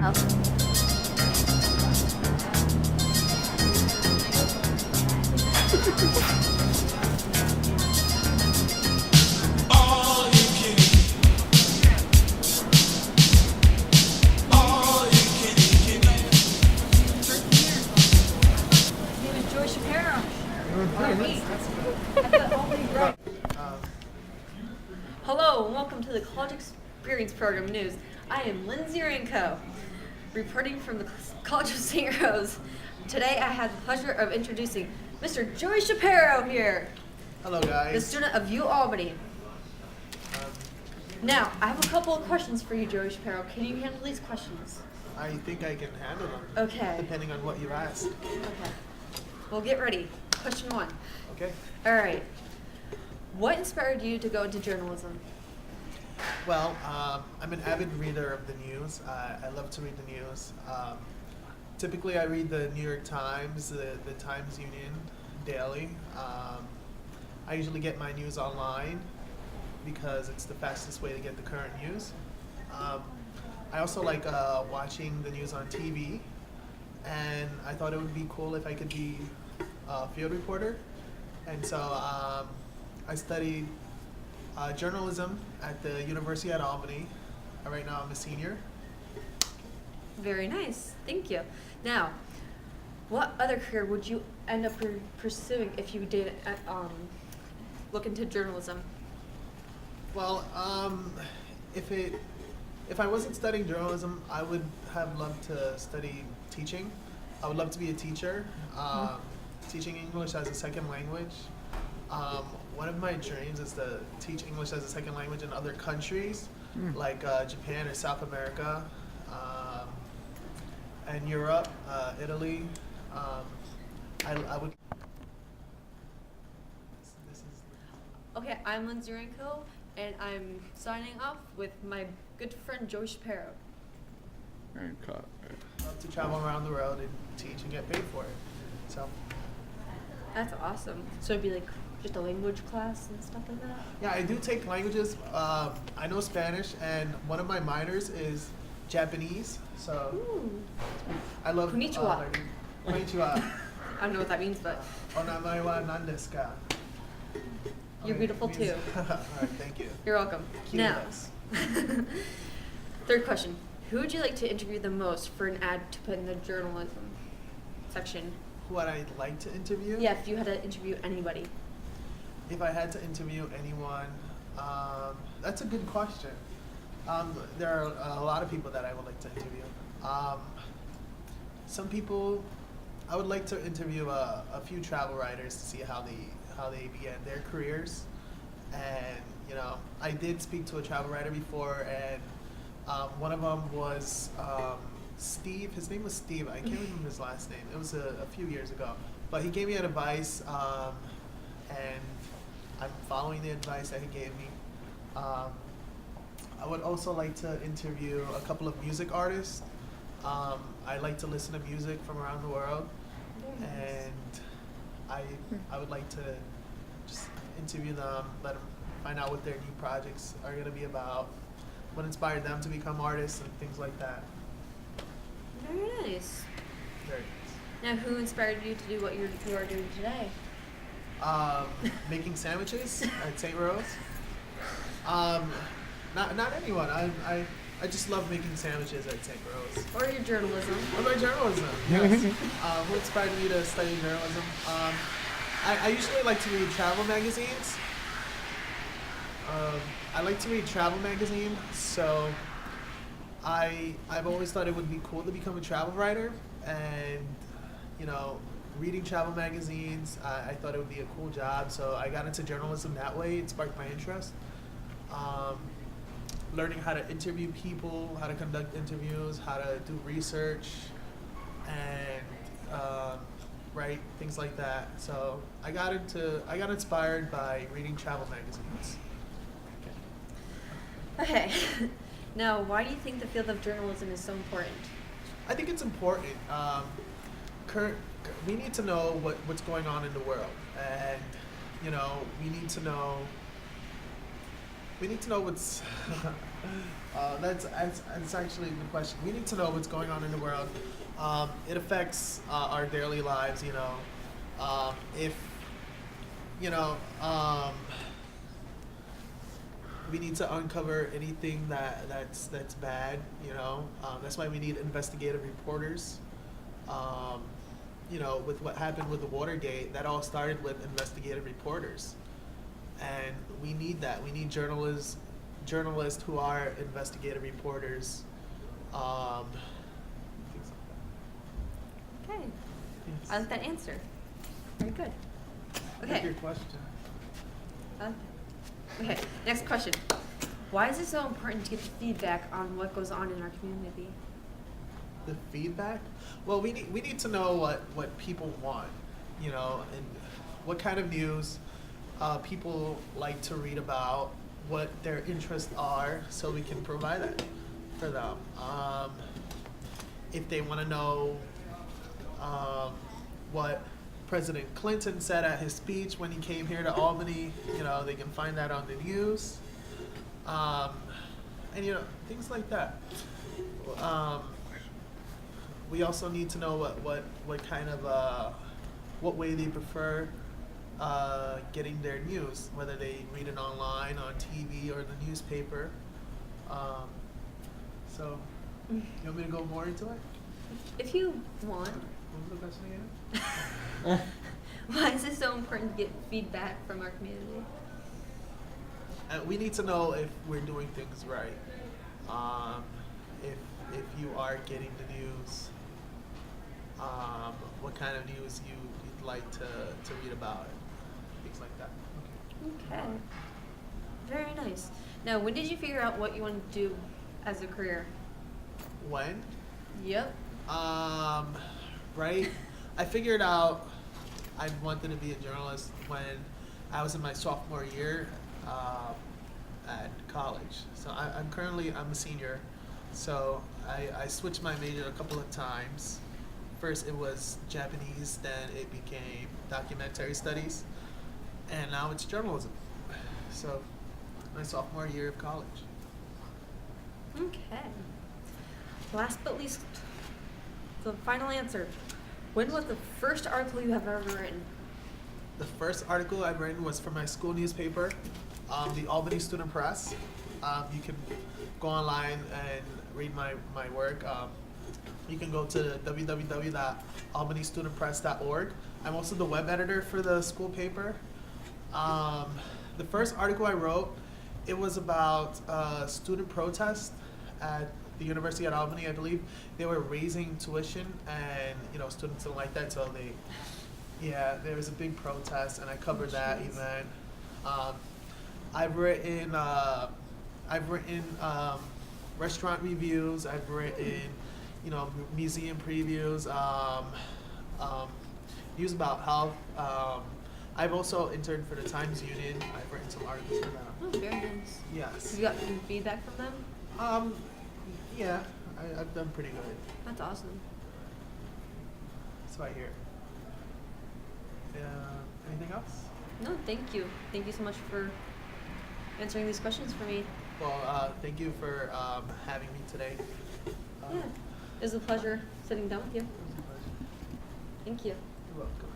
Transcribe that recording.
name is Joy Shapiro. At the Albany Bright. Hello and welcome to the College Experience Program News. I am Lindsay Ranko, reporting from the College of St. Rose. Today I have the pleasure of introducing Mr. Joy Shapiro here, Hello, the guys. student of UAlbany. Now, I have a couple of questions for you, Joy Shapiro. Can you handle these questions? I think I can handle them. Okay. Depending on what you ask. Okay. Well, get ready. Question 1. Okay. All right. What inspired you to go into journalism? Well, I'm an avid reader of the news. I love to read the news. Typically, I read the New York Times, the Times Union daily. I usually get my news online because it's the fastest way to get the current news. I also like watching the news on TV, and I thought it would be cool if I could be a field reporter. And so I studied journalism at the University at Albany. Right now I'm a senior. Very nice. Thank you. Now, what other career would you end up pursuing if you did look into journalism? Well, if I wasn't studying journalism, I would have loved to study teaching. I would love to be a teacher, teaching English as a second language. One of my dreams is to teach English as a second language in other countries, like Japan or South America, and Europe, Italy. I would. This is. Okay, I'm Lindsay Ranko, and I'm signing off with my good friend Joy Shapiro. And cut. Love to travel around the world and teach and get paid for it. So That's awesome. So it'd be like just a language class and stuff like that? yeah, I do take languages. I know Spanish, and one of my minors is Japanese. So Ooh. I love Konnichiwa. learning. Konnichiwa. I don't know what that means, but Onamae wa nan desu ka? you're beautiful means- too. All right, thank you. You're welcome. Cute Now, us. third question. Who would you like to interview the most for an ad to put in the journalism section? Who would I like to interview? Yeah, if you had to interview anybody. If I had to interview anyone, that's a good question. There are a lot of people that I would like to interview. Some people, I would like to interview a few travel writers to see how they began their careers. And you know, I did speak to a travel writer before, and one of them was Steve. His name was Steve. I can't remember his last name. It was a few years ago, but he gave me advice, and I'm following the advice that he gave me. I would also like to interview a couple of music artists. I like to listen to music from around the world, and I would like to just interview them, let them find out what their new projects are going to be about, what inspired them to become artists, and things like that. Very nice. Very Now, who inspired you to do what you are doing today? nice. Making sandwiches at St. Rose. Not anyone. I just love making sandwiches at St. Rose. Or your journalism? What about journalism? Yes. What inspired me to study journalism? I usually like to read travel magazines. I like to read travel magazines, so I've always thought it would be cool to become a travel writer, and you know, reading travel magazines, I thought it would be a cool job, so I got into journalism that way. It sparked my interest. Learning how to interview people, how to conduct interviews, how to do research, and write things like that. So I got inspired by reading travel magazines. Okay. Now, why do you think the field of journalism is so important? I think it's important. We need to know what's going on in the world, and you know, we need to know We need to know what's. That's actually a good question. We need to know what's going on in the world. It affects our daily lives. If you know, we need to uncover anything that's bad. That's why we need investigative reporters. With what happened with the Watergate, that all started with investigative reporters, and we need that. We need journalists who are investigative reporters. Things like Okay. that. I like that answer. Very good. What's Okay. your question? Okay. Next question. Why is it so important to get the feedback on what goes on in our community? The feedback? Well, we need to know what people want, and what kind of news people like to read about, what their interests are, so we can provide that for them. If they want to know what President Clinton said at his speech when he came here to Albany, they can find that on the news, and things like that. We also need to know what kind of what way they prefer getting their news, whether they read it online, on TV, or the newspaper. So, you want me to go more into it? If you want. What was the question again? Why is it so important to get feedback from our community? We need to know if we're doing things right. If you are getting the news, what kind of news you'd like to read about it, things like that. Okay. Very nice. Now, when did you figure out what you wanted to do as a career? When? Yep. Right? I figured out I wanted to be a journalist when I was in my sophomore year at college. So I'm a senior. So I switched my major a couple of times. First it was Japanese, then it became documentary studies, and now it's journalism. So my sophomore year of college. Okay. Last but least, the final answer. When was the first article you have ever written? The first article I've written was for my school newspaper, the Albany Student Press. You can go online and read my work. You can go to www.albanystudentpress.org. I'm also the web editor for the school paper. The first article I wrote, it was about student protest at the University at Albany, I believe. They were raising tuition, and students didn't like that, so there was a big protest, and I covered that event. I've written restaurant reviews. I've written museum previews, news about health. I've also interned for the Times Union. I've written some articles for them. Oh, very nice. Yes. Have you gotten feedback from them? Yeah, I've done pretty good. That's awesome. That's what I hear. Anything else? No, thank you. Thank you so much for answering these questions for me. Well, thank you for having me today. Yeah. It was a pleasure sitting down with you. It was a pleasure. Thank you. You're welcome.